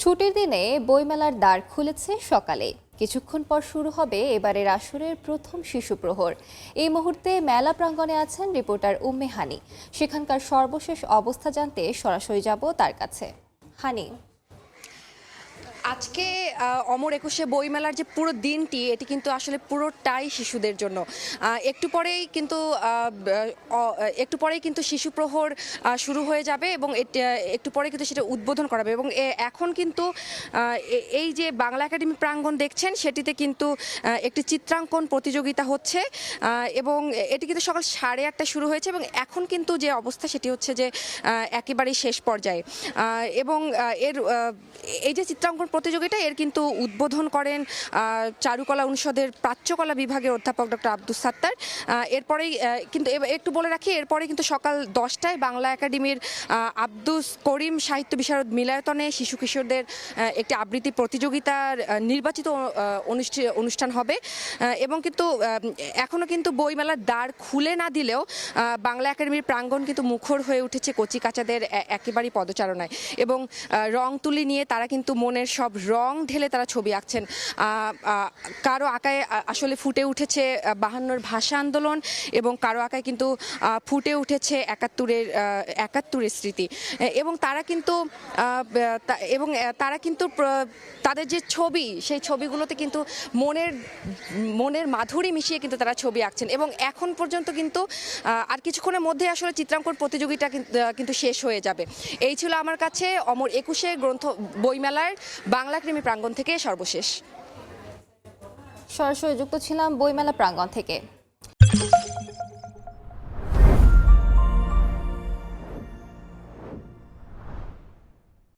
ছুটির দিনে বইমেলার দ্বার খুলেছে সকালে। কিছুক্ষণ পর শুরু হবে এবারের আসরের প্রথম শিশু প্রহর। এই মুহূর্তে মেলা প্রাঙ্গণে আছেন রিপোর্টার উম্মে হানি। সেখানকার সর্বশেষ অবস্থা জানতে সরাসরি যাব তার কাছে। হানি, আজকে অমর একুশে বইমেলার যে পুরো দিনটি এটি কিন্তু আসলে পুরোটাই শিশুদের জন্য। একটু পরেই কিন্তু শিশু প্রহর শুরু হয়ে যাবে এবং একটু পরে কিন্তু সেটা উদ্বোধন করাবে। এবং এখন কিন্তু এই যে বাংলা একাডেমি প্রাঙ্গণ দেখছেন সেটিতে কিন্তু একটি চিত্রাঙ্কন প্রতিযোগিতা হচ্ছে এবং এটি কিন্তু সকাল 8:30টায় শুরু হয়েছে এবং এখন কিন্তু যে অবস্থা সেটি হচ্ছে যে একেবারেই শেষ পর্যায়ে। এবং এই যে চিত্রাঙ্কন প্রতিযোগিতা এর কিন্তু উদ্বোধন করেন চারুকলা অনুষদের প্রাচ্যকলা বিভাগের অধ্যাপক ডক্টর আব্দুস সাত্তার। এরপরেই কিন্তু একটু বলে রাখি, এরপরে কিন্তু সকাল 10টায় বাংলা একাডেমির আব্দুস করিম সাহিত্য বিশারদ মিলায়তনে শিশু কিশোরদের একটি আবৃত্তি প্রতিযোগিতার নির্বাচিত অনুষ্ঠান হবে। এবং কিন্তু এখনও কিন্তু বইমেলার দ্বার খুলে না দিলেও বাংলা একাডেমির প্রাঙ্গণ কিন্তু মুখর হয়ে উঠেছে কচিকাঁচাদের একেবারেই পদচারণায়। এবং রং তুলি নিয়ে তারা কিন্তু মনের সব রং ঢেলে তারা ছবি আঁকছেন। কারো আঁকায় আসলে ফুটে উঠেছে 52-র ভাষা আন্দোলন এবং কারো আঁকায় কিন্তু ফুটে উঠেছে একাত্তরের স্মৃতি। এবং তারা কিন্তু তাদের যে ছবি সেই ছবিগুলোতে কিন্তু মনের মাধুরী মিশিয়ে কিন্তু তারা ছবি আঁকছেন। এবং এখন পর্যন্ত কিন্তু আর কিছুক্ষণের মধ্যে আসলে চিত্রাঙ্কন প্রতিযোগিতা কিন্তু শেষ হয়ে যাবে। এই ছিল আমার কাছে অমর একুশে বইমেলার বাংলা একাডেমি প্রাঙ্গণ থেকে সর্বশেষ। সরাসরি যুক্ত ছিলাম বইমেলা প্রাঙ্গণ থেকে।